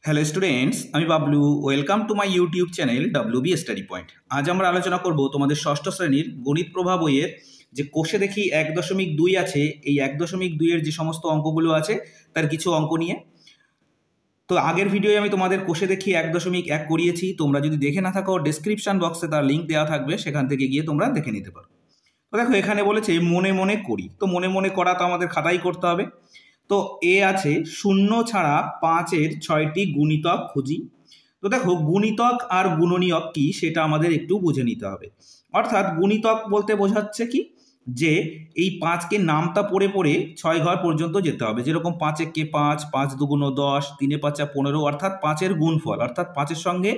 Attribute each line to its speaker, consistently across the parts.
Speaker 1: Hello students, আমি Bablu. Welcome to my YouTube channel WB study point. আজ আমরা আলোচনা করব তোমাদের ষষ্ঠ শ্রেণীর গণিত প্রভা বইয়ের যে কোষে দেখি 1.2 আছে, এই 1.2-এর যে সমস্ত অঙ্কগুলো আছে তার কিছু অঙ্ক নিয়ে। তো আগের ভিডিওয়ে আমি তোমাদের কোষে দেখি 1.1 করিয়েছি। তোমরা যদি দেখে না থাকো, ডেসক্রিপশন বক্সে তার লিঙ্ক দেওয়া থাকবে, সেখান থেকে গিয়ে তোমরা দেখে নিতে পারো। তো দেখো, এখানে বলেছে মনে মনে করি। তো মনে মনে করা তো আমাদের খাতায় করতে হবে। তো এ আছে 0 ছাড়া 5-এর 6টি গুণিতক খুঁজি। তো দেখো, গুণিতক আর গুণনীয়ক কি সেটা আমাদের একটু বুঝে নিতে হবে। অর্থাৎ গুণিতক বলতে বোঝাচ্ছে কি, যে এই 5কে নামতা পড়ে পড়ে 6 ঘর পর্যন্ত যেতে হবে। যেরকম 5 একে 5, 5 দুগুণ 10, 3 5 15, অর্থাৎ 5-এর গুণফল, অর্থাৎ 5-এর সঙ্গে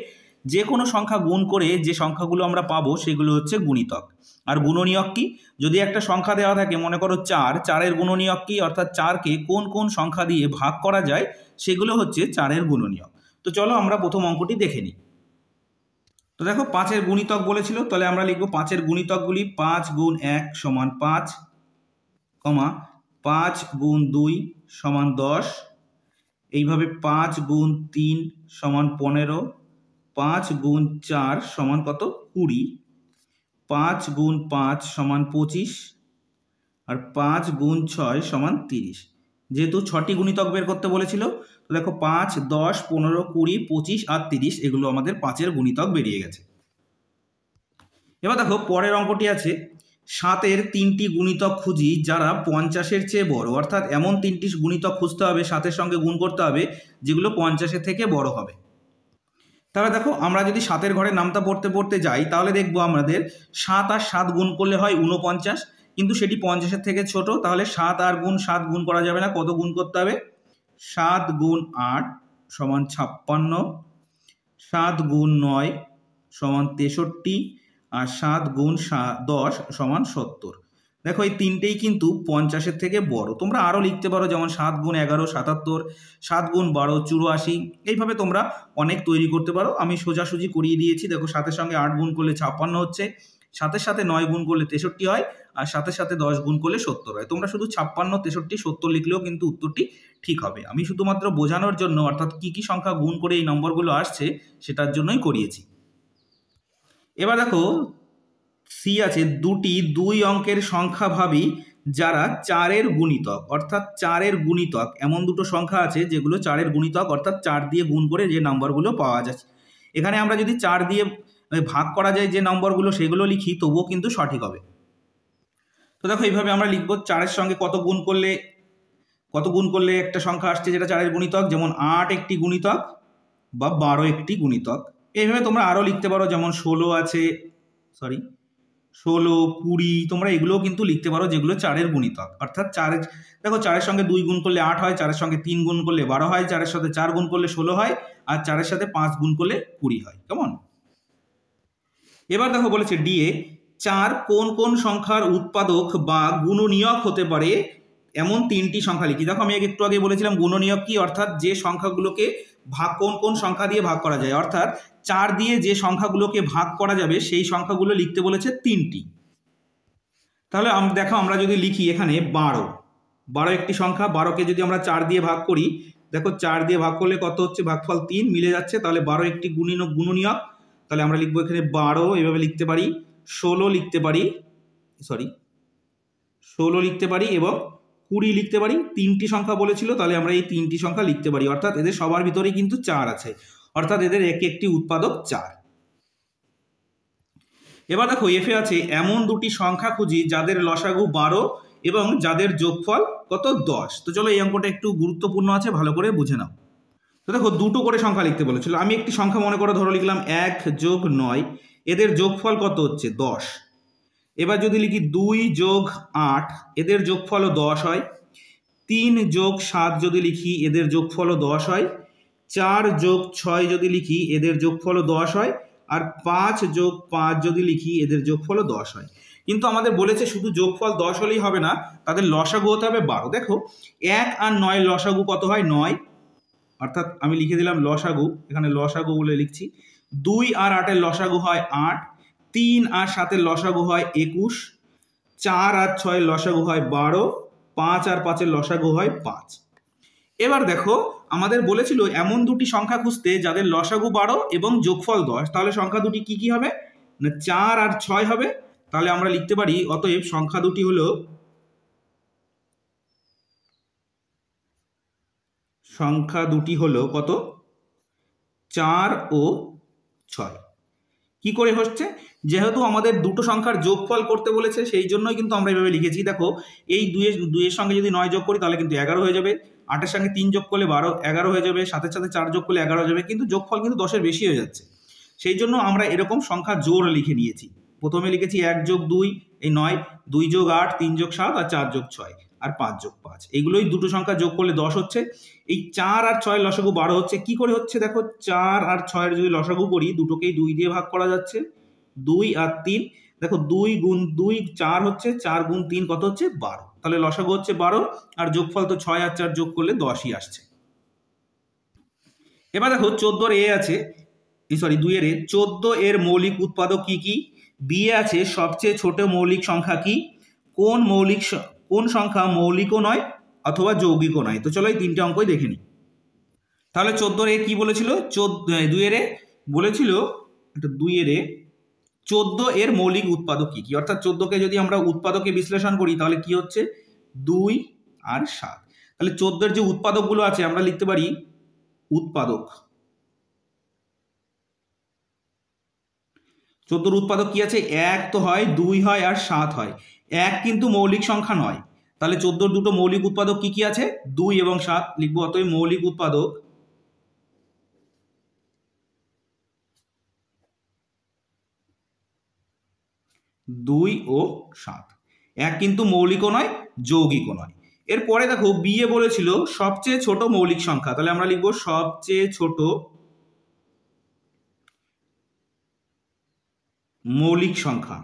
Speaker 1: যে কোনো সংখ্যা গুণ করে যে সংখ্যাগুলো আমরা পাবো সেগুলো হচ্ছে গুণিতক। আর গুণনীয়ক কি, যদি একটা সংখ্যা দেওয়া থাকে, মনে করো 4, 4-এর গুণনীয়ক কি, অর্থাৎ 4কে কোন কোন সংখ্যা দিয়ে ভাগ করা যায় সেগুলো হচ্ছে 4-এর গুণনীয়ক। তো চলো আমরা প্রথম অঙ্কটি দেখে নিই। তো দেখো, 5-এর গুণিতক বলেছিল, তাহলে আমরা লিখবো 5-এর গুণিতকগুলি। 5 গুণ 1 সমান 5, 5 গুণ 2 সমান 10, এইভাবে 5 গুণ 3 সমান 15, 5 গুণ 4 সমান কত, 20, 5 গুণ 5 সমান 25, আর 5 গুণ 6 সমান 30। যেহেতু 6টি গুণিতক বের করতে বলেছিল, তো দেখো 5, 10, 15, 20, 25 আর 30, এগুলো আমাদের 5-এর গুণিতক বেরিয়ে গেছে। এবার দেখো, পরের অঙ্কটি আছে 7-এর 3টি গুণিতক খুঁজি যারা 50-এর চেয়ে বড়। অর্থাৎ এমন 3টি গুণিতক খুঁজতে হবে, 7-এর সঙ্গে গুণ করতে হবে, যেগুলো 50-এর থেকে বড় হবে। তাহলে দেখো, আমরা যদি 7-এর ঘরে নামতা পড়তে পড়তে যাই, তাহলে দেখবো আমাদের 7 আর 7 গুণ করলে হয় 49, কিন্তু সেটি 50-এর থেকে ছোট। তাহলে 7 আর 7 গুণ করা যাবে না, কত গুণ করতে হবে, 7 গুণ 8 সমান 56, 7 গুণ 9 সমান 63, আর 7 গুণ 10 সমান 70। দেখো, এই তিনটেই কিন্তু 50-এর থেকে বড়। তোমরা আরও লিখতে পারো, যেমন 7 গুণ 11 77, 7 গুণ 12 84। এইভাবে তোমরা অনেক তৈরি করতে পারো। আমি সোজাসুজি করিয়ে দিয়েছি। দেখো, 7-এর সঙ্গে 8 গুণ করলে 56 হচ্ছে, 7-এর সাথে 9 গুণ করলে 63 হয়, আর 7-এর সাথে 10 গুণ করলে 70 হয়। তোমরা শুধু 56, 63, 70 লিখলেও কিন্তু উত্তরটি ঠিক হবে। আমি শুধুমাত্র বোঝানোর জন্য, অর্থাৎ কি কি সংখ্যা গুণ করে এই নম্বরগুলো আসছে সেটার জন্যই করিয়েছি। এবার দেখো, সি আছে 2টি 2 অঙ্কের সংখ্যা ভাবি যারা 4-এর গুণিতক। অর্থাৎ 4-এর গুণিতক এমন দুটো সংখ্যা আছে যেগুলো 4-এর গুণিতক, অর্থাৎ 4 দিয়ে গুণ করে যে নম্বরগুলো পাওয়া যাচ্ছে। এখানে আমরা যদি 4 দিয়ে ভাগ করা যায় যে নম্বরগুলো, সেগুলো লিখি, তবুও কিন্তু সঠিক হবে। তো দেখো, এইভাবে আমরা লিখবো 4-এর সঙ্গে কত গুণ করলে একটা সংখ্যা আসছে যেটা 4-এর গুণিতক। যেমন 8 একটি গুণিতক বা 12 একটি গুণিতক। এইভাবে তোমরা আরও লিখতে পারো, যেমন 16 আছে, 16, 20, তোমরা এগুলোও কিন্তু লিখতে পারো, যেগুলো 4-এর গুণিতক। অর্থাৎ দেখো, 4-এর সঙ্গে 2 গুণ করলে 8 হয়, 4-এর সঙ্গে 3 গুণ করলে 12 হয়, 4-এর সাথে 4 গুণ করলে 16 হয়, আর 4-এর সাথে 5 গুণ করলে 20 হয়। কেমন? এবার দেখো, বলেছে ডিএ 4 কোন কোন সংখ্যার উৎপাদক বা গুণনীয়ক হতে পারে এমন 3টি সংখ্যা লিখি। দেখো, আমি একটু আগে বলেছিলাম গুণনীয়ক কি, অর্থাৎ যে সংখ্যাগুলোকে ভাগ, কোন কোন সংখ্যা দিয়ে ভাগ করা যায়। অর্থাৎ 4 দিয়ে যে সংখ্যাগুলোকে ভাগ করা যাবে সেই সংখ্যাগুলো লিখতে বলেছে 3টি। তাহলে দেখো, আমরা যদি লিখি এখানে 12 একটি সংখ্যা, 12কে যদি আমরা 4 দিয়ে ভাগ করি, দেখো 4 দিয়ে ভাগ করলে কত হচ্ছে, ভাগফল 3 মিলে যাচ্ছে। তাহলে 12 একটি গুণনীয়ক। তাহলে আমরা লিখবো এখানে 12, এভাবে লিখতে পারি, 16 লিখতে পারি, 16 লিখতে পারি, এবং 20 লিখতে পারি। 3টি সংখ্যা বলেছিল, তাহলে আমরা এই 3টি সংখ্যা লিখতে পারি। অর্থাৎ এদের সবার ভিতরেই কিন্তু 4 আছে, অর্থাৎ এদের এক একটি উৎপাদক 4। এবার দেখো, এফে আছে এমন 2টি সংখ্যা খুঁজি যাদের লসাগু 12 এবং যাদের যোগফল কত, 10। তো চলো, এই অঙ্কটা একটু গুরুত্বপূর্ণ আছে, ভালো করে বুঝে নাও। তো দেখো, 2টো করে সংখ্যা লিখতে বলেছিল। আমি একটি সংখ্যা মনে করে ধরো লিখলাম 1 যোগ 9, এদের যোগফল কত হচ্ছে, 10। এবার যদি লিখি 2 যোগ 8, এদের যোগফলও 10 হয়। 3 যোগ 7 যদি লিখি, এদের যোগফলও 10 হয়। 4 যোগ 6 যদি লিখি, এদের যোগফলও 10 হয়। আর 5 যোগ 5 যদি লিখি, এদের যোগফলও 10 হয়। কিন্তু আমাদের বলেছে শুধু যোগফল 10 হলেই হবে না, তাদের লসাগু হতে হবে 12। দেখো, 1 আর 9 লসাগু কত হয়, 9। অর্থাৎ আমি লিখে দিলাম লসাগু, এখানে লসাগু বলে লিখছি। 2 আর 8-এর লসাগু হয় 8, 3 আর 7-এর লসাগু হয় 21, 4 আর 6-এর লসাগু হয় 12, 5 আর 5-এর লসাগু হয় 5। এবার দেখো, আমাদের বলেছিল এমন দুটি সংখ্যা খুঁজতে যাদের লসাগু 12 এবং যোগফল 10। তাহলে সংখ্যা দুটি কি কি হবে না 4 আর 6 হবে। তাহলে আমরা লিখতে পারি অতএব সংখ্যা দুটি হলো কত 4 ও 6। কি করে হচ্ছে যেহেতু আমাদের দুটো সংখ্যার যোগফল করতে বলেছে সেই জন্যই কিন্তু আমরা এভাবে লিখেছি। দেখো এই দুইয়ের সঙ্গে যদি 9 যোগ করি তাহলে কিন্তু 11 হয়ে যাবে, 8-এর সঙ্গে 3 যোগ করলে 11 হয়ে যাবে, 7-এর সাথে 4 যোগ করলে 11 হয়ে যাবে, কিন্তু যোগফল কিন্তু 10-এর বেশি হয়ে যাচ্ছে। সেই জন্য আমরা এরকম সংখ্যা জোড় লিখে নিয়েছি। প্রথমে লিখেছি 1 যোগ 2 এই 9, 2 যোগ 8, 3 যোগ 7 আর 4 যোগ 6 আর 5 যোগ 5, এইগুলোই দুটো সংখ্যা যোগ করলে 10 হচ্ছে। এই 4 আর 6 লসাগু 12 হচ্ছে। কি করে হচ্ছে দেখো 4 আর 6 যদি লসাগু করি দুটোকেই 2 দিয়ে ভাগ করা যাচ্ছে, 2 আর 3, দেখো 2 গুণ 2 4 হচ্ছে, 4 গুণ 3 কত হচ্ছে 12। তাহলে লসাগু হচ্ছে 12 আর যোগফল তো 6 আর 4 যোগ করলে 10ই আসছে। এবার দেখো 14 এ আছে 2 এর 14 এর মৌলিক উৎপাদক কি কি, বি এ আছে সবচেয়ে ছোট মৌলিক সংখ্যা কি, কোন সংখ্যা মৌলিকও নয় অথবা যৌগিকও নয়। তো চলো এই তিনটে অঙ্কই দেখে নিই। তাহলে 14 এ কি বলেছিল 2 এর বলেছিল 2 এর 14 এর মৌলিক উৎপাদক কি কি, অর্থাৎ 14কে যদি আমরা উৎপাদকে বিশ্লেষণ করি তাহলে কি হচ্ছে 2 আর 7। তাহলে 14 এর যে উৎপাদকগুলো আছে আমরা লিখতে পারি উৎপাদক। 14 উৎপাদক কি আছে 1 তো হয়, 2 হয় আর 7 হয়। 1 কিন্তু মৌলিক সংখ্যা নয়। তাহলে 14 দুটো মৌলিক উৎপাদক কি কি আছে 2 এবং 7 লিখবো। অতএব মৌলিক উৎপাদক 2 ও 7। 1 কিন্তু মৌলিকও নয় যৌগিকও নয়। এরপরে দেখো বি এ বলেছিল সবচেয়ে ছোট মৌলিক সংখ্যা, তাহলে আমরা লিখবো সবচেয়ে ছোট মৌলিক সংখ্যা।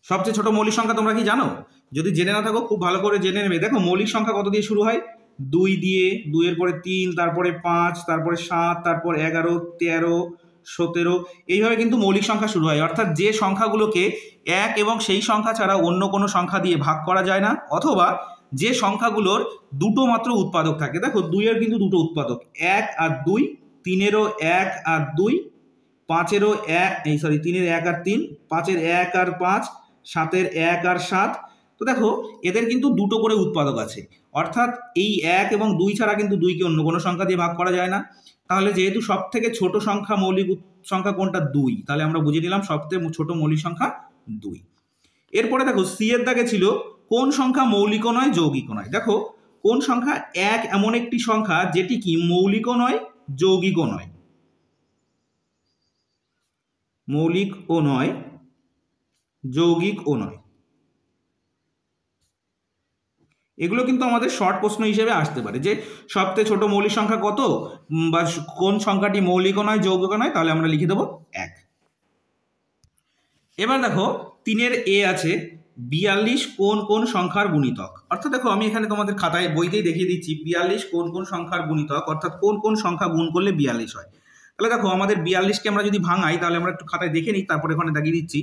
Speaker 1: সবচেয়ে ছোট মৌলিক সংখ্যা তোমরা কি জানো? যদি জেনে না থাকো খুব ভালো করে জেনে নেবে। দেখো মৌলিক সংখ্যা কত দিয়ে শুরু হয় 2 দিয়ে, 2 এর পরে 3, তারপরে 5, তারপরে 7, তারপর 11, 13, 17, এইভাবে কিন্তু মৌলিক সংখ্যা শুরু হয়। অর্থাৎ যে সংখ্যাগুলোকে 1 এবং সেই সংখ্যা ছাড়া অন্য কোনো সংখ্যা দিয়ে ভাগ করা যায় না, অথবা যে সংখ্যাগুলোর দুটো মাত্র উৎপাদক থাকে। দেখো 2 এর কিন্তু দুটো উৎপাদক 1 আর 2, 3-এরও 1 আর 2, 5-এরও 3-এর 1 আর 3, 5-এর 1 আর 5, 7-এর 1 আর 7। তো দেখো এদের কিন্তু দুটো করে উৎপাদক আছে, অর্থাৎ এই 1 এবং 2 ছাড়া কিন্তু 2কে অন্য কোনো সংখ্যা দিয়ে ভাগ করা যায় না। তাহলে যেহেতু সব থেকে ছোট সংখ্যা মৌলিক সংখ্যা কোনটা 2, তাহলে আমরা বুঝে নিলাম সবথেকে ছোট মৌলিক সংখ্যা 2। এরপরে দেখো সি এর দাগে ছিল কোন সংখ্যা মৌলিকও নয় যৌগিকও নয়। দেখো কোন সংখ্যা 1 এমন একটি সংখ্যা যেটি কি মৌলিকও নয় যৌগিকও নয়, মৌলিকও নয় যৌগিকও নয়। এগুলো কিন্তু আমাদের শর্ট প্রশ্ন হিসেবে আসতে পারে যে সবচেয়ে ছোট মৌলিক সংখ্যা কত বা কোন সংখ্যাটি মৌলিকও নয় যৌগিকও নয়, তাহলে আমরা লিখে দেবো 1। এবার দেখো 3-এর এ আছে 42 কোন কোন সংখ্যার গুণিতক। অর্থাৎ দেখো আমি এখানে তোমাদের খাতায় বইতেই দেখিয়ে দিচ্ছি 42 কোন কোন সংখ্যার গুণিতক, অর্থাৎ কোন কোন সংখ্যা গুণ করলে 42 হয়। তাহলে দেখো আমাদের 42কে আমরা যদি ভাঙাই তাহলে আমরা একটু খাতায় দেখে নিই, তারপরে এখানে দেখিয়ে দিচ্ছি।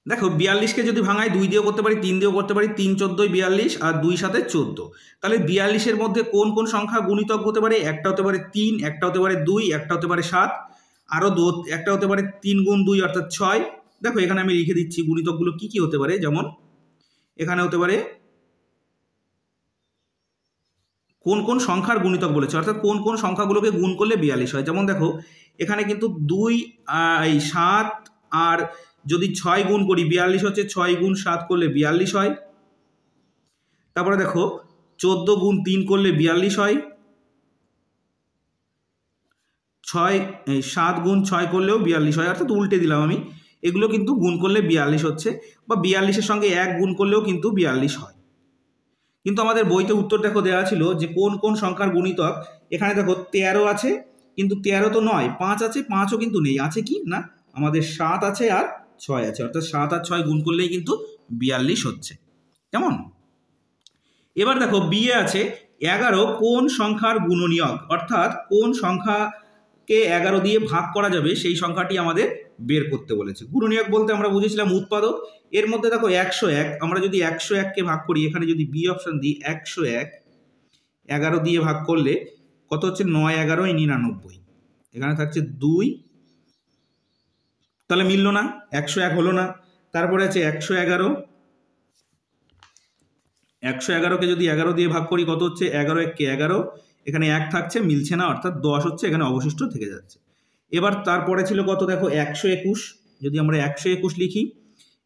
Speaker 1: দেখো 42কে যদি ভাঙাই 2 দিয়েও করতে পারি, 3 দিয়েও করতে পারি, 3 14 42 আর 2 7 14। তাহলে 42-এর মধ্যে কোন কোন সংখ্যা গুণিতক হতে পারে, একটা হতে পারে 3, একটা হতে পারে 2, একটা হতে পারে 7, আরও একটা হতে পারে 3 গুণ 2 অর্থাৎ 6। দেখো এখানে আমি লিখে দিচ্ছি গুণিতকগুলো কি কি হতে পারে। যেমন এখানে হতে পারে কোন কোন সংখ্যার গুণিতক বলেছে, অর্থাৎ কোন কোন সংখ্যাগুলোকে গুণ করলে 42 হয়। যেমন দেখো এখানে কিন্তু 2 7 আর যদি 6 গুণ করি 42 হচ্ছে, 6 গুণ 7 করলে 42 হয়। তারপরে দেখো 14 গুণ 3 করলে 42 হয়, 7 গুণ 6 করলেও 42 হয়, অর্থাৎ উল্টে দিলাম আমি। এগুলো কিন্তু গুণ করলে 42 হচ্ছে, বা 42-এর সঙ্গে 1 গুণ করলেও কিন্তু 42 হয়। কিন্তু আমাদের বইতে উত্তর দেখো দেওয়া ছিল যে কোন কোন সংখ্যার গুণিতক। এখানে দেখো 13 আছে, কিন্তু 13 তো নয়, 5 আছে, 5ও কিন্তু নেই, আছে কি না আমাদের 7 আছে আর 6 আছে, অর্থাৎ 7 আর 6 গুণ করলেই কিন্তু 42 হচ্ছে। কেমন? এবার দেখো বি এ আছে 11 কোন সংখ্যার গুণনীয়ক, অর্থাৎ কোন সংখ্যাকে 11 দিয়ে ভাগ করা যাবে সেই সংখ্যাটি আমাদের বের করতে বলেছে। গুণনীয়ক বলতে আমরা বুঝেছিলাম উৎপাদক। এর মধ্যে দেখো 101, আমরা যদি 101কে ভাগ করি, এখানে যদি বি অপশন দিই 101, 11 দিয়ে ভাগ করলে কত হচ্ছে 9 11 99, এখানে থাকছে 2, তাহলে মিলল না, 101 হলো না। তারপরে আছে 111, 111কে যদি 11 দিয়ে ভাগ করি কত হচ্ছে 11 1 11, এখানে 1 থাকছে, মিলছে না, অর্থাৎ 10 হচ্ছে, এখানে অবশিষ্ট থেকে যাচ্ছে। এবার তারপরে ছিল কত দেখো 121, যদি আমরা 121 লিখি,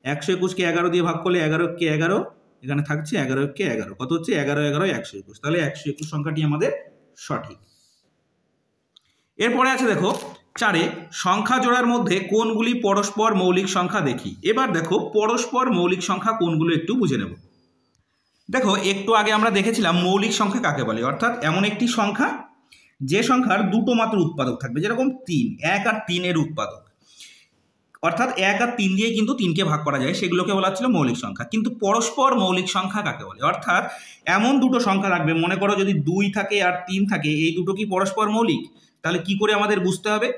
Speaker 1: 121কে 11 দিয়ে ভাগ করলে 11 1 11, এখানে থাকছে 11 1 11, কত হচ্ছে 11 11 121, তাহলে 121 সংখ্যাটি আমাদের সঠিক। এরপরে আছে দেখো 4, সংখ্যা জোড়ার মধ্যে কোনগুলি পরস্পর মৌলিক সংখ্যা দেখি। এবার দেখো পরস্পর মৌলিক সংখ্যা কোনগুলো একটু বুঝে নেব। দেখো একটু আগে আমরা দেখেছিলাম মৌলিক সংখ্যা কাকে বলে, অর্থাৎ এমন একটি সংখ্যা যে সংখ্যার দুটো মাত্র উৎপাদক থাকবে, যেরকম 3, 1 আর 3 এর উৎপাদক, অর্থাৎ 1 আর 3 দিয়ে কিন্তু 3কে ভাগ করা যায়, সেগুলোকে বলা হচ্ছিল মৌলিক সংখ্যা। কিন্তু পরস্পর মৌলিক সংখ্যা কাকে বলে, অর্থাৎ এমন দুটো সংখ্যা থাকবে, মনে করো যদি 2 থাকে আর 3 থাকে, এই দুটো কি পরস্পর মৌলিক? তাহলে কি করে আমাদের বুঝতে হবে,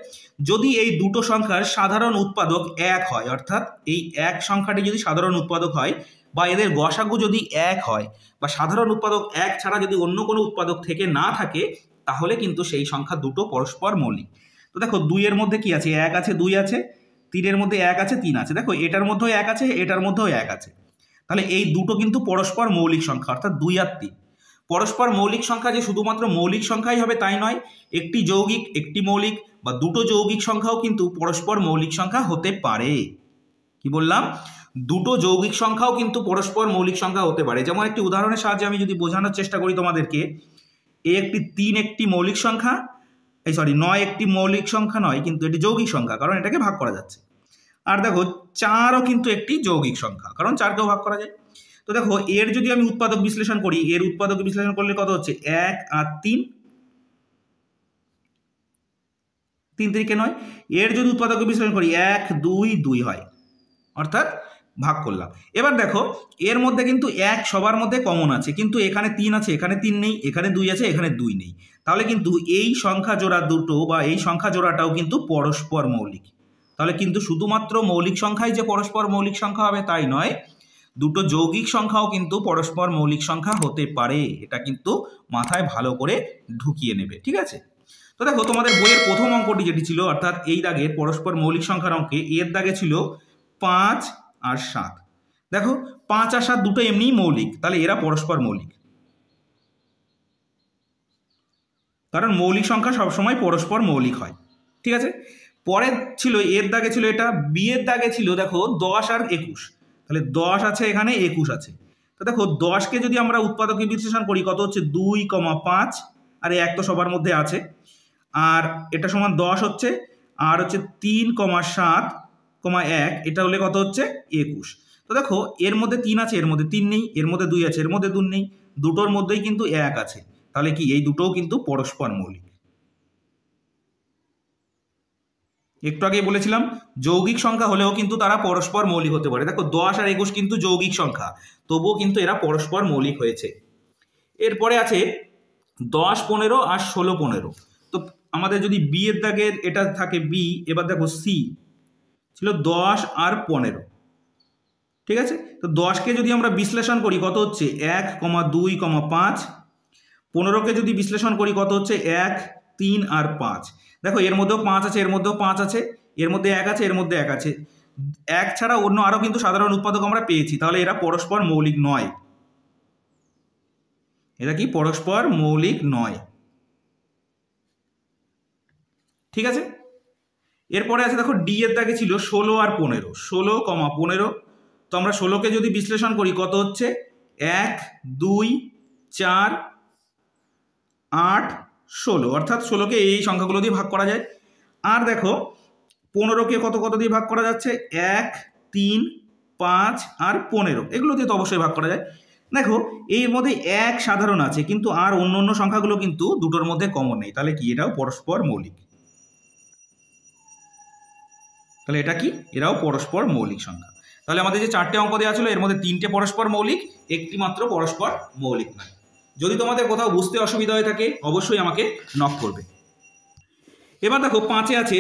Speaker 1: যদি এই দুটো সংখ্যার সাধারণ উৎপাদক 1 হয়, অর্থাৎ এই 1 সংখ্যাটি যদি সাধারণ উৎপাদক হয়, বা এদের গসাগু যদি 1 হয়, বা সাধারণ উৎপাদক 1 ছাড়া যদি অন্য কোনো উৎপাদক থেকে না থাকে, তাহলে কিন্তু সেই সংখ্যা দুটো পরস্পর মৌলিক। তো দেখো 2 এর মধ্যে কি আছে, 1 আছে 2 আছে, 3 এর মধ্যে 1 আছে 3 আছে, দেখো এটার মধ্যেও 1 আছে, এটার মধ্যেও 1 আছে, তাহলে এই দুটো কিন্তু পরস্পর মৌলিক সংখ্যা, অর্থাৎ 2 আর 3। পরস্পর মৌলিক সংখ্যা যে শুধুমাত্র মৌলিক সংখ্যাই হবে তাই নয়, একটি যৌগিক, একটি মৌলিক, বা দুটো যৌগিক সংখ্যাও কিন্তু পরস্পর মৌলিক সংখ্যা হতে পারে। কি বললাম, দুটো যৌগিক সংখ্যাও কিন্তু পরস্পর মৌলিক সংখ্যা হতে পারে। যেমন একটি উদাহরণের সাহায্যে আমি যদি বোঝানোর চেষ্টা করি তোমাদেরকে, একটি 3 একটি মৌলিক সংখ্যা, 9 একটি মৌলিক সংখ্যা নয়, কিন্তু এটি যৌগিক সংখ্যা, কারণ এটাকে ভাগ করা যাচ্ছে। আর দেখো 4ও কিন্তু একটি যৌগিক সংখ্যা, কারণ 4কেও ভাগ করা যায়। তো দেখো এর যদি আমি উৎপাদক বিশ্লেষণ করি, এর উৎপাদক বিশ্লেষণ করলে কত হচ্ছে 1 আর 3, 3 3 9। এর যদি উৎপাদক বিশ্লেষণ করি 1 2 2 হয়, অর্থাৎ ভাগ করলাম। এবার দেখো এর মধ্যে কিন্তু 1 সবার মধ্যে কমন আছে, কিন্তু এখানে 3 আছে, এখানে 3 নেই, এখানে 2 আছে, এখানে 2 নেই, তাহলে কিন্তু এই সংখ্যা জোড়া দুটো বা এই সংখ্যা জোড়াটাও কিন্তু পরস্পর মৌলিক। তাহলে কিন্তু শুধুমাত্র মৌলিক সংখ্যাই যে পরস্পর মৌলিক সংখ্যা হবে তাই নয়, দুটো যৌগিক সংখ্যাও কিন্তু পরস্পর মৌলিক সংখ্যা হতে পারে, এটা কিন্তু মাথায় ভালো করে ঢুকিয়ে নেবে, ঠিক আছে। তো দেখো তোমাদের বইয়ের প্রথম অঙ্কটি যেটি ছিল, অর্থাৎ এই দাগের পরস্পর মৌলিক সংখ্যার অঙ্কে এর দাগে ছিল 5 আর 7। দেখো 5 আর 7 দুটো এমনিই মৌলিক, তাহলে এরা পরস্পর মৌলিক, কারণ মৌলিক সংখ্যা সবসময় পরস্পর মৌলিক হয়, ঠিক আছে। পরে ছিল এর দাগে ছিল এটা, বি এর দাগে ছিল দেখো 10 আর 21, তাহলে 10 আছে এখানে, 21 আছে। তো দেখো 10কে যদি আমরা উৎপাদকে বিশ্লেষণ করি কত হচ্ছে 2, 5, আর 1 তো সবার মধ্যে আছে, আর এটা সমান 10 হচ্ছে, আর হচ্ছে 3, 7, 1, এটা হলে কত হচ্ছে 21। তো দেখো এর মধ্যে 3 আছে, এর মধ্যে 3 নেই, এর মধ্যে 2 আছে, এর মধ্যে 2 নেই, দুটোর মধ্যেই কিন্তু 1 আছে, তাহলে কি এই দুটোও কিন্তু পরস্পর মৌলিক। একটু আগে বলেছিলাম যৌগিক সংখ্যা হলেও কিন্তু তারা পরস্পর মৌলিক হতে পারে। দেখো 10 আর 21 কিন্তু যৌগিক সংখ্যা, তবুও কিন্তু এরা পরস্পর মৌলিক হয়েছে। এরপরে আছে 10 15 আর 16 15। তো আমাদের যদি বি এর দাগের এটা থাকে বি, এবার দেখো সি ছিল 10 আর 15, ঠিক আছে। তো 10কে যদি আমরা বিশ্লেষণ করি কত হচ্ছে 1, 2, 5, 15কে যদি বিশ্লেষণ করি কত হচ্ছে 1, 3 আর 5। দেখো এর মধ্যেও 5 আছে, এর মধ্যেও 5 আছে, এর মধ্যে 1 আছে, এর মধ্যে 1 আছে, 1 ছাড়া অন্য আরও কিন্তু সাধারণ উৎপাদক আমরা পেয়েছি, তাহলে এরা পরস্পর মৌলিক নয়, এটা কি পরস্পর মৌলিক নয়, ঠিক আছে। এরপরে আছে দেখো ডি এর দাগে ছিল 16 আর 15, 16, 15। তো আমরা 16কে যদি বিশ্লেষণ করি কত হচ্ছে 1, 2, 4, 8, 16, অর্থাৎ 16কে এই সংখ্যাগুলো দিয়ে ভাগ করা যায়। আর দেখো 15কে কত দিয়ে ভাগ করা যাচ্ছে 1, 3, 5 আর 15, এগুলো দিয়ে তো অবশ্যই ভাগ করা যায়। দেখো এর মধ্যে 1 সাধারণ আছে, কিন্তু আর অন্য সংখ্যাগুলো কিন্তু দুটোর মধ্যে কমন নেই, তাহলে কি এটাও পরস্পর মৌলিক, তাহলে এটা কি এরাও পরস্পর মৌলিক সংখ্যা। তাহলে আমাদের যে 4টে অঙ্ক দেওয়া ছিল এর মধ্যে 3টে পরস্পর মৌলিক, একটি মাত্র পরস্পর মৌলিক নয়। যদি তোমাদের কোথাও বুঝতে অসুবিধা হয়ে থাকে অবশ্যই আমাকে নক করবে। এবার দেখো 5-এ আছে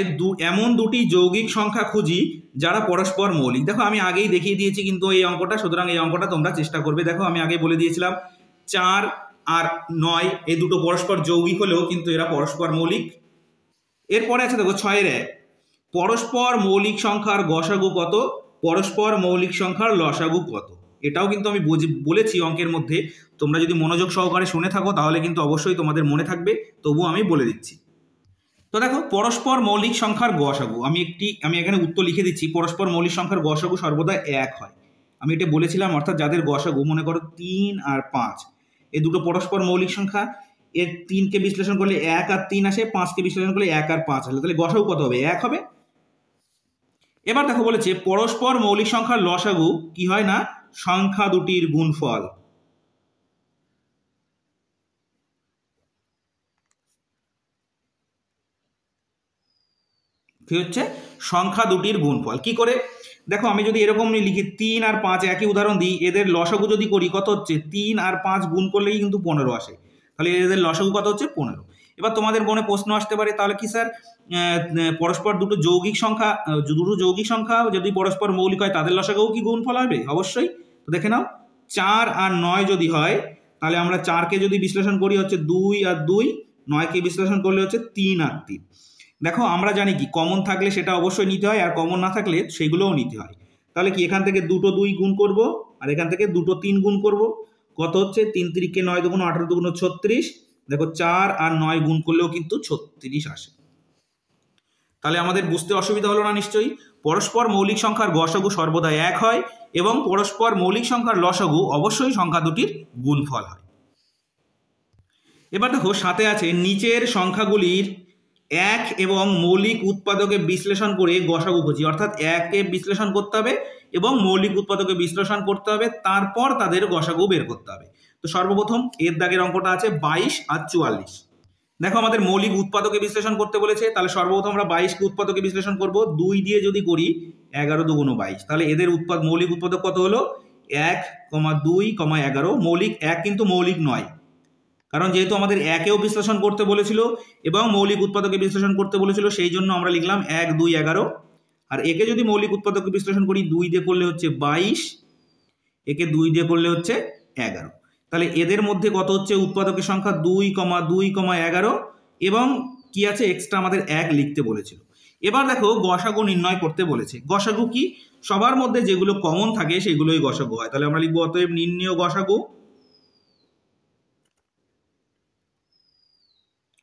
Speaker 1: এমন দুটি যৌগিক সংখ্যা খুঁজি যারা পরস্পর মৌলিক। দেখো আমি আগেই দেখিয়ে দিয়েছি কিন্তু এই অঙ্কটা, সুতরাং এই অঙ্কটা তোমরা চেষ্টা করবে। দেখো আমি আগে বলে দিয়েছিলাম 4 আর 9 এই দুটো পরস্পর যৌগিক হলেও কিন্তু এরা পরস্পর মৌলিক। এরপরে আছে দেখো 6-এর 1, পরস্পর মৌলিক সংখ্যার গসাগু কত, পরস্পর মৌলিক সংখ্যার লসাগু কত। এটাও কিন্তু আমি বলেছি অঙ্কের মধ্যে, তোমরা যদি মনোযোগ সহকারে শুনে থাকো তাহলে কিন্তু অবশ্যই তোমাদের মনে থাকবে, তবুও আমি বলে দিচ্ছি। তো দেখো পরস্পর মৌলিক সংখ্যার গসাগু আমি এখানে উত্তর লিখে দিচ্ছি। পরস্পর মৌলিক সংখ্যার গসাগু সর্বদা 1 হয়, আমি এটা বলেছিলাম। অর্থাৎ যাদের গসাগু মনে করো 3 আর 5, এই দুটো পরস্পর মৌলিক সংখ্যা, এর 3কে বিশ্লেষণ করলে 1 আর 3 আসে, 5কে বিশ্লেষণ করলে 1 আর 5 আসে, তাহলে গসাগু কত হবে, 1 হবে। এবার দেখো বলেছে পরস্পর মৌলিক সংখ্যার লসাগু কি হয় না, সংখ্যা দুটির গুণফল। কি হচ্ছে, সংখ্যা দুটির গুণফল। কি করে, দেখো আমি যদি এরকম লিখি 3 আর 5 একই উদাহরণ দিই, এদের লসাগু যদি করি কত হচ্ছে, 3 আর 5 গুণ করলেই কিন্তু 15 আসে, তাহলে এদের লসাগু কত হচ্ছে 15। এবার তোমাদের মনে প্রশ্ন আসতে পারে তাহলে কি স্যার পরস্পর দুটো যৌগিক সংখ্যা যদি পরস্পর মৌলিক হয় তাদের লসাগুও কি গুণফল হবে, অবশ্যই। তো দেখে নাও 4 আর 9 যদি হয়, তাহলে আমরা 4কে যদি বিশ্লেষণ করি হচ্ছে 2 আর 2, 9কে বিশ্লেষণ করলে হচ্ছে 3 আর 3। দেখো আমরা জানি কি কমন থাকলে সেটা অবশ্যই নিতে হয়, আর কমন না থাকলে সেগুলোও নিতে হয়। তাহলে কি এখান থেকে দুটো 2 গুণ করব আর এখান থেকে দুটো 3 গুণ করব, কত হচ্ছে 3 3কে 9 দুগুণ 18 দুগুণ 36। দেখো 4 আর 9 গুণ করলেও কিন্তু 36 আসে। তাহলে আমাদের বুঝতে অসুবিধা হলো না নিশ্চয়ই। পরস্পর মৌলিক সংখ্যার গসাগু সর্বদা 1 হয় এবং পরস্পর মৌলিক সংখ্যার লসাগু অবশ্যই সংখ্যা দুটির গুণফল হয়। এবার দেখো 7-এ আছে নিচের সংখ্যাগুলির 1 এবং মৌলিক উৎপাদকে বিশ্লেষণ করে গসাগু খুঁজি। অর্থাৎ 1কে বিশ্লেষণ করতে হবে এবং মৌলিক উৎপাদকে বিশ্লেষণ করতে হবে, তারপর তাদের গসাগু বের করতে হবে। তো সর্বপ্রথম এর দাগের অঙ্কটা আছে 22 আর 44। দেখো আমাদের মৌলিক উৎপাদকে বিশ্লেষণ করতে বলেছে, তাহলে সর্বপ্রথম আমরা 22কে উৎপাদকে বিশ্লেষণ করব। 2 দিয়ে যদি করি 11 দুগুণ 22, তাহলে এদের মৌলিক উৎপাদক কত হলো 1, 2, 11। মৌলিক 1 কিন্তু মৌলিক নয়, কারণ যেহেতু আমাদের 1কেও বিশ্লেষণ করতে বলেছিল এবং মৌলিক উৎপাদকে বিশ্লেষণ করতে বলেছিল, সেই জন্য আমরা লিখলাম 1, 2, 11। আর একে যদি মৌলিক উৎপাদকে বিশ্লেষণ করি 2 দিয়ে করলে হচ্ছে 22, একে 2 দিয়ে করলে হচ্ছে 11। তাহলে এদের মধ্যে কত হচ্ছে উৎপাদকের সংখ্যা 2, 2, 11 এবং কি আছে এক্সট্রা আমাদের 1 লিখতে বলেছিল। এবার দেখো গসাগু নির্ণয় করতে বলেছে। গসাগু কি, সবার মধ্যে যেগুলো কমন থাকে সেগুলোই গসাগু হয়। তাহলে আমরা লিখবো অতএব নির্ণেয় গসাগু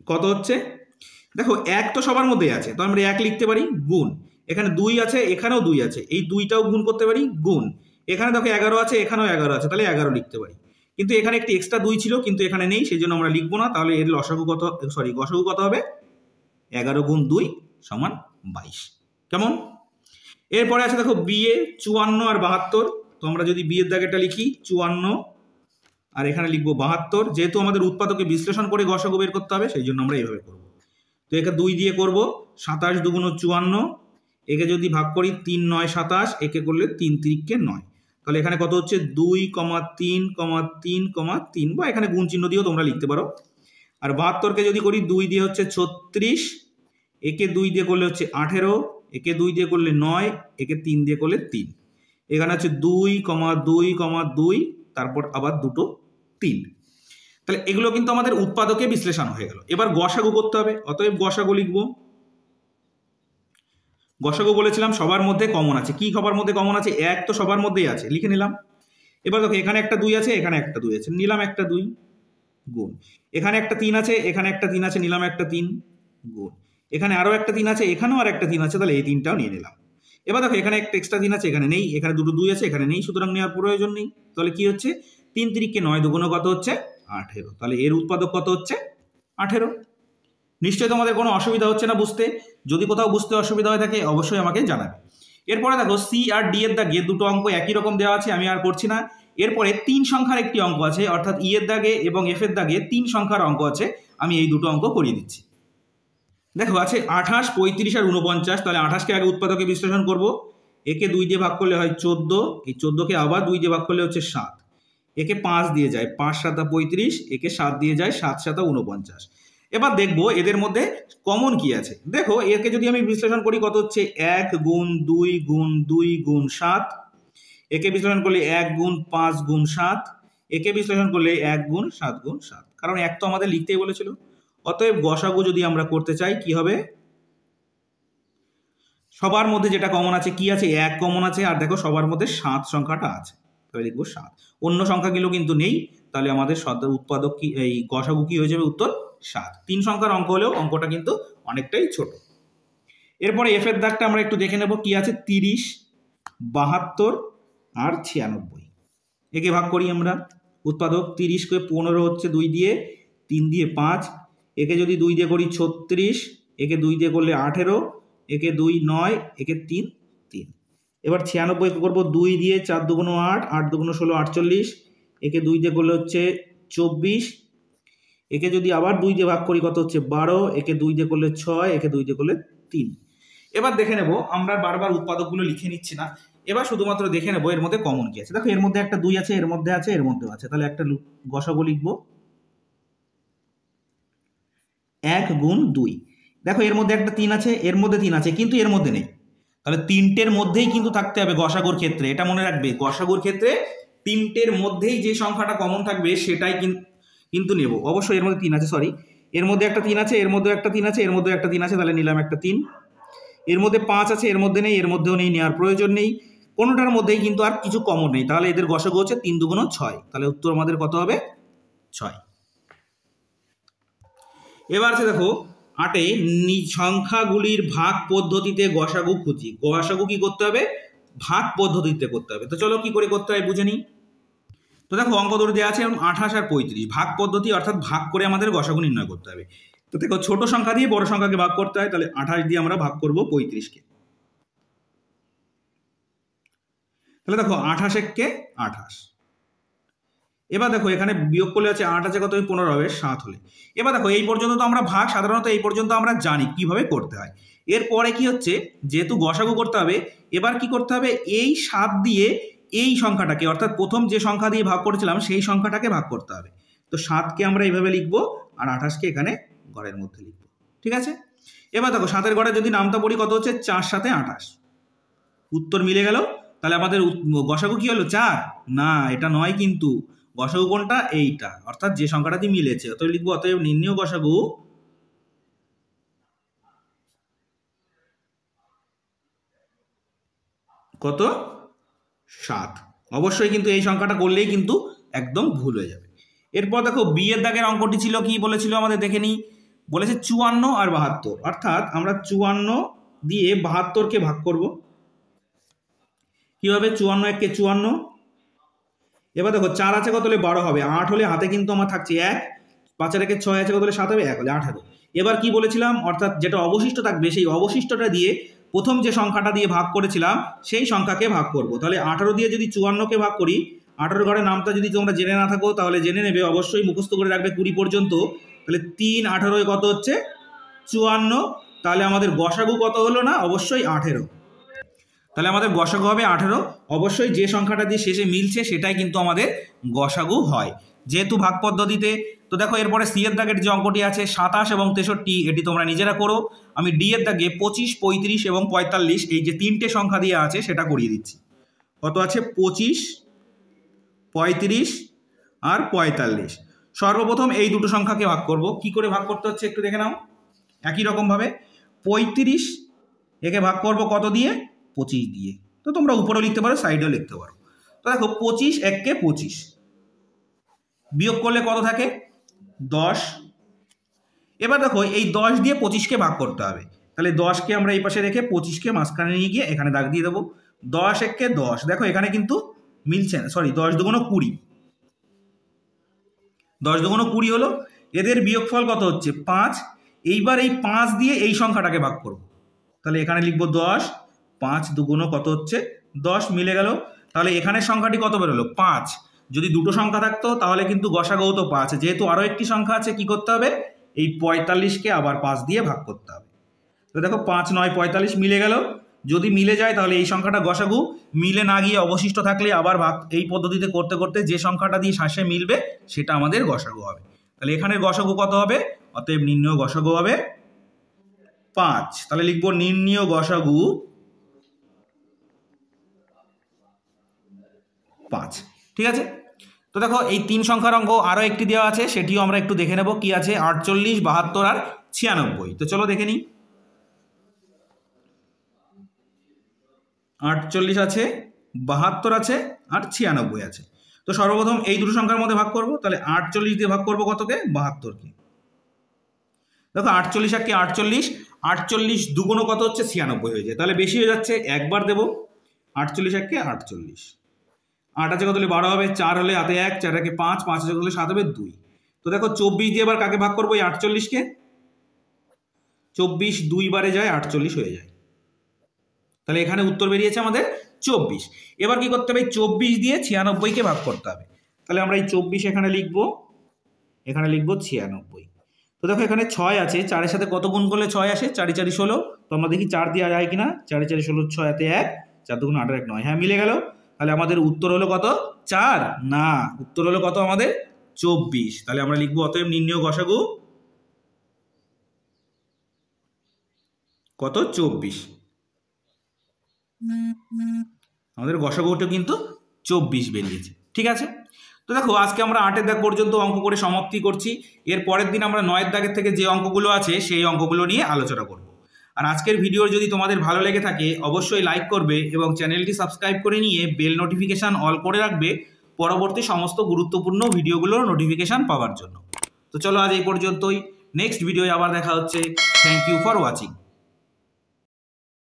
Speaker 1: কত হচ্ছে, দেখো 1 তো সবার মধ্যেই আছে, তো আমরা 1 লিখতে পারি, গুণ এখানে 2 আছে, এখানেও 2 আছে, এই 2টাও গুণ করতে পারি, গুণ এখানে দেখো 11 আছে, এখানেও 11 আছে, তাহলে 11 লিখতে পারি। কিন্তু এখানে একটি এক্সট্রা 2 ছিল কিন্তু এখানে নেই, সেই জন্য আমরা লিখবো না। তাহলে এর গসাগু কত হবে, 11 গুণ 2 সমান 22। কেমন? এরপরে আছে দেখো বিয়ে 54 আর 72। তো আমরা যদি বিয়ের দাগেটা লিখি 54 আর এখানে লিখবো 72, যেহেতু আমাদের উৎপাদকে বিশ্লেষণ করে গসাগু বের করতে হবে সেই জন্য আমরা এইভাবে করবো। তো একে 2 দিয়ে করব, 27 দুগুণ 54, একে যদি ভাগ করি 3 9 27, একে করলে 3 3কে 9। তাহলে এখানে কত হচ্ছে 2, 3, 3, 3, বা এখানে গুণ চিহ্ন দিয়েও তোমরা লিখতে পারো। আর 72কে যদি করি 2 দিয়ে হচ্ছে 36, একে 2 দিয়ে করলে হচ্ছে 18, একে 2 দিয়ে করলে 9, একে 3 দিয়ে করলে 3। এখানে হচ্ছে 2, 2, 2, তারপর আবার দুটো 3। তাহলে এগুলো কিন্তু আমাদের উৎপাদকে বিশ্লেষণ হয়ে গেল। এবার গসাগু করতে হবে, অতএব গসাগু লিখব। গসাগু বলেছিলাম সবার মধ্যে কমন আছে। কি সবার মধ্যে কমন আছে, 1 তো সবার মধ্যেই আছে, লিখে নিলাম। এবার দেখো এখানে একটা 2 আছে, এখানে একটা 2 আছে, নিলাম একটা 2, গুণ এখানে একটা 3 আছে, এখানে একটা 3 আছে, নিলাম একটা 3, গুণ এখানে আরো একটা 3 আছে, এখানেও আর একটা 3 আছে, তাহলে এই 3টাও নিয়ে নিলাম। এবার দেখো এখানে একটা এক্সট্রা 3 আছে, এখানে নেই, এখানে দুটো 2 আছে, এখানে নেই, সুতরাং নেওয়ার প্রয়োজন নেই। তাহলে কি হচ্ছে 3 3কে 9 দুগুণ কত হচ্ছে 18। তাহলে এর উৎপাদক কত হচ্ছে 18। নিশ্চয়ই তোমাদের কোনো অসুবিধা হচ্ছে না বুঝতে। যদি কোথাও বুঝতে অসুবিধা হয়ে থাকে অবশ্যই আমাকে জানাবে। এরপরে দেখো সি আর ডি এর দাগে দুটো অঙ্ক একই রকম দেওয়া আছে, আমি আর করছি না। এরপরে 3 সংখ্যার একটি অঙ্ক আছে, অর্থাৎ ই এর দাগে এবং এফ এর দাগে 3 সংখ্যার অঙ্ক আছে, আমি এই দুটো অঙ্ক করিয়ে দিচ্ছি। দেখো আছে 28, 35 আর 49। তাহলে 28কে আগে উৎপাদকে বিশ্লেষণ করব। একে 2 দিয়ে ভাগ করলে হয় 14, এই 14কে আবার 2 দিয়ে ভাগ করলে হচ্ছে 7, একে 5 দিয়ে যায়, 5 7 35, একে 7 দিয়ে যায়, 7 7 49। এবার দেখবো এদের মধ্যে কমন কি আছে। দেখো একে যদি আমি বিশ্লেষণ করি কত হচ্ছে 1 গুণ 2 গুণ 2 গুণ 7, একে বিশ্লেষণ করলে 1 গুণ 5 গুণ 7, একে বিশ্লেষণ করলে 1 গুণ 7 গুণ 7, কারণ এক তো আমাদের লিখতেই বলেছিল। অতএব গসাগু যদি আমরা করতে চাই কি হবে, সবার মধ্যে যেটা কমন আছে কি আছে, 1 কমন আছে, আর দেখো সবার মধ্যে 7 সংখ্যাটা আছে, তাহলে লিখবো 7। অন্য সংখ্যাগুলো কিন্তু নেই, তাহলে আমাদের উৎপাদক কি, এই গসাগু কি হয়ে যাবে, উত্তর 7। 3 সংখ্যার অঙ্ক হলেও অঙ্কটা কিন্তু অনেকটাই ছোট। এরপরে এফ এর দাগটা আমরা একটু দেখে নেব কি আছে, 30, 72 আর 96। একে ভাগ করি আমরা, উৎপাদক 30 কে 15 হচ্ছে 2 দিয়ে, 3 দিয়ে 5, একে যদি 2 দিয়ে করি 36, একে 2 দিয়ে করলে 18, একে 2 9, একে 3 3। এবার 96 কে করবো 2 দিয়ে, 4 দুগুণ 8, 8 দুগুণ 16 48, একে 2 দিয়ে করলে হচ্ছে 24, একে যদি আবার 2 দিয়ে ভাগ করি কত হচ্ছে 12, একে 2 দিয়ে করলে 6, একে 2 দিয়ে করলে 3। এবার দেখে নেব, আমরা বারবার উৎপাদকগুলো লিখে নিচ্ছি না, এবার শুধুমাত্র দেখে নেবো এর মধ্যে কমন কি আছে। দেখো এর মধ্যে একটা 2 আছে, এর মধ্যে আছে, এর মধ্যেও আছে, তাহলে একটা গসাগু লিখবো 1 গুণ 2। দেখো এর মধ্যে একটা 3 আছে, এর মধ্যে 3 আছে, কিন্তু এর মধ্যে নেই, তাহলে 3টের মধ্যেই কিন্তু থাকতে হবে গসাগুর ক্ষেত্রে। এটা মনে রাখবে, গসাগুর ক্ষেত্রে 3টের মধ্যেই যে সংখ্যাটা কমন থাকবে সেটাই কিন্তু নেব। অবশ্যই এর মধ্যে 3 আছে, সরি, এর মধ্যে একটা 3 আছে, এর মধ্যে একটা 3 আছে, এর মধ্যে একটা 3 আছে, তাহলে নিলাম একটা 3। এর মধ্যে 5 আছে, এর মধ্যে নেই, এর মধ্যেও নেই, নেওয়ার প্রয়োজন নেই। কোনোটার মধ্যেই কিন্তু আর কিছু কমন নেই, তাহলে এদের গসাগু হচ্ছে 3 দুগুণ 6, তাহলে উত্তর আমাদের কত হবে, 6। এবার আছে দেখো 8-এ, সংখ্যাগুলির ভাগ পদ্ধতিতে গসাগু খুঁজি। গসাগু কি করতে হবে, ভাগ পদ্ধতিতে করতে হবে। তো চলো কি করে করতে হয় বুঝে নিই। তো দেখো অঙ্ক দুটো দেওয়া আছে 28 আর 35, ভাগ পদ্ধতি অর্থাৎ ভাগ করে আমাদের গসাগু নির্ণয় করতে হবে। তো দেখো ছোট সংখ্যা দিয়ে বড় সংখ্যাকে ভাগ করতে হয়, তাহলে 28 দিয়ে আমরা ভাগ করব 35কে। তাহলে দেখো 28 একে 28। এবার দেখো এখানে বিয়োগ করলে আছে 8 আছে কত, 15 হবে 7 হলে। এবার দেখো এই পর্যন্ত তো আমরা ভাগ সাধারণত এই পর্যন্ত আমরা জানি কিভাবে করতে হয়। এরপরে কি হচ্ছে, যেহেতু গসাগু করতে হবে, এবার কি করতে হবে, এই 7 দিয়ে এই সংখ্যাটাকে, অর্থাৎ প্রথম যে সংখ্যা দিয়ে ভাগ করেছিলাম সেই সংখ্যাটাকে ভাগ করতে হবে। তো 7কে আমরা এইভাবে লিখবো, আর 28কে এখানে ঘরের মধ্যে লিখবো, ঠিক আছে। এবার দেখো 7-এর ঘরে যদি নামতা পড়ি কত হচ্ছে, 4 7 28, উত্তর মিলে গেল। তাহলে আমাদের গসাগু কি হলো, 4? না, এটা নয়, কিন্তু গসাগু কোনটা, এইটা, অর্থাৎ যে সংখ্যাটা দিয়ে মিলেছে। অতএব লিখবো, অতএব নির্ণেয় গসাগু কত, 7। অবশ্যই কিন্তু এই সংখ্যাটা করলেই কিন্তু একদম ভুল হয়ে যাবে। এরপর দেখো বি এর দাগের অঙ্কটি ছিল কি বলেছিল আমাদের, দেখে নিই। বলেছে 54 আর 72, অর্থাৎ আমরা 54 দিয়ে 72কে ভাগ করব। কিভাবে, 54 একে 54। এবার দেখো 4 আছে কত হলে 12 হবে, 8 হলে হাতে কিন্তু আমার থাকছে 1, 5 রেখে 6 আছে কত হলে 7 হবে, 1 হলে 18। এবার কি বলেছিলাম, অর্থাৎ যেটা অবশিষ্ট থাকবে সেই অবশিষ্টটা দিয়ে প্রথম যে সংখ্যাটা দিয়ে ভাগ করেছিলাম সেই সংখ্যাকে ভাগ করব। তাহলে 18 দিয়ে যদি 54কে ভাগ করি, 18 ঘরের নামটা যদি তোমরা জেনে না থাকো তাহলে জেনে নেবে, অবশ্যই মুখস্থ করে রাখবে 20 পর্যন্ত। তাহলে 3 18 কত হচ্ছে, 54। তাহলে আমাদের গসাগু কত হলো না, অবশ্যই 18। তাহলে আমাদের গসাগু হবে 18। অবশ্যই যে সংখ্যাটা দিয়ে শেষে মিলছে সেটাই কিন্তু আমাদের গসাগু হয়, যেহেতু ভাগ পদ্ধতিতে। তো দেখো এরপরে সি এর দাগের যে অঙ্কটি আছে 27 এবং 63, এটি তোমরা নিজেরা করো। আমি ডি এর দাগে 25 35 এবং 45, এই যে 3টে সংখ্যা দিয়ে আছে সেটা করিয়ে দিচ্ছি। কত আছে, 25 35 আর 45। সর্বপ্রথম এই দুটো সংখ্যাকে ভাগ করব। কি করে ভাগ করতে হচ্ছে একটু দেখে নাও। একই রকমভাবে 35 একে ভাগ করব কত দিয়ে, 25 দিয়ে। তো তোমরা উপরেও লিখতে পারো, সাইডেও লিখতে পারো। তো দেখো 25 1কে 25, বিয়োগ করলে কত থাকে, 10। এবার দেখো এই 10 দিয়ে 25কে ভাগ করতে হবে, তাহলে 10কে আমরা এই পাশে রেখে 25কে মাঝখানে নিয়ে গিয়ে এখানে দাগ দিয়ে দেবো। 10 1কে 10, দেখো এখানে কিন্তু মিলছে না, সরি, 10 দুগুণ 20, 10 দুগুণ 20 হলো। এদের বিয়োগফল কত হচ্ছে, 5। এইবার এই 5 দিয়ে এই সংখ্যাটাকে ভাগ করব, তাহলে এখানে লিখবো 10, 5 দুগুণ কত হচ্ছে 10, মিলে গেল। তাহলে এখানের সংখ্যাটি কত বেরোলো, 5। যদি দুটো সংখ্যা থাকতো তাহলে কিন্তু গসাগু তো 5, যেহেতু আরও একটি সংখ্যা আছে, কি করতে হবে, এই 45কে আবার 5 দিয়ে ভাগ করতে হবে। তো দেখো 5 9 45 মিলে গেল। যদি মিলে যায় তাহলে এই সংখ্যাটা গসাগু, মিলে না গিয়ে অবশিষ্ট থাকলে আবার ভাগ এই পদ্ধতিতে করতে করতে যে সংখ্যাটা দিয়ে শেষে মিলবে সেটা আমাদের গসাগু হবে। তাহলে এখানের গসাগু কত হবে, অতএব নির্ণয় গসাগু হবে 5। তাহলে লিখবো নির্ণয় গসাগু 5। ঠিক আছে, তো দেখো এই 3 সংখ্যার অঙ্ক আরও একটি দেওয়া আছে, সেটিও আমরা একটু দেখে নেব কি আছে। 48, 72 আর 96। তো চলো দেখে নিই। 48 আছে, 72 আছে আর 96 আছে। তো সর্বপ্রথম এই দুটো সংখ্যার মধ্যে ভাগ করব। তাহলে 48 দিয়ে ভাগ করবো কতকে? 72কে। দেখো 48 আর কি 48, 48 দুগুণ কত হচ্ছে? 96 হয়ে যায়। তাহলে বেশি হয়ে যাচ্ছে, একবার দেবো। 48 একে 48, 8 আছে কত হলে 12 হবে, 4 হলে হাতে 1, 4 একে 5, 5 আছে কত হলে 7 হবে 2। তো দেখো 24 দিয়ে এবার কাকে ভাগ করবো? এই 48কে। 24 2 বারে যায় 48 হয়ে যায়। তাহলে এখানে উত্তর বেরিয়েছে আমাদের 24। এবার কি করতে হবে? 24 দিয়ে 96কে ভাগ করতে হবে। তাহলে আমরা এই 24 এখানে লিখবো, এখানে লিখবো 96। তো দেখো এখানে 6 আছে, 4-এর সাথে কত গুণ করলে 6 আসে? 4 4 16। তো আমরা দেখি 4 দেওয়া যায় কিনা। 4 4 16, 6 হাতে 1, 4 2 8 1 9। হ্যাঁ, মিলে গেল। তাহলে আমাদের উত্তর হলো কত? 4 না, উত্তর হলো কত আমাদের? 24। তাহলে আমরা লিখবো অতএব নির্ণয় গসাগু কত? 24। আমাদের গসাগুটা কিন্তু 24 বেরিয়েছে। ঠিক আছে, তো দেখো আজকে আমরা 8-এর দাগ পর্যন্ত অঙ্ক করে সমাপ্তি করছি। এর পরের দিন আমরা 9-এর দাগের থেকে যে অঙ্কগুলো আছে সেই অঙ্কগুলো নিয়ে আলোচনা করব। আর আজকের ভিডিও যদি তোমাদের ভালো লেগে থাকে অবশ্যই লাইক করবে এবং চ্যানেলটি সাবস্ক্রাইব করে নিয়ে বেল নোটিফিকেশান অল করে রাখবে পরবর্তী সমস্ত গুরুত্বপূর্ণ ভিডিওগুলোর নোটিফিকেশান পাওয়ার জন্য। তো চলো আজ এই পর্যন্তই, নেক্সট ভিডিওয়ে আবার দেখা হচ্ছে। Thank you for watching.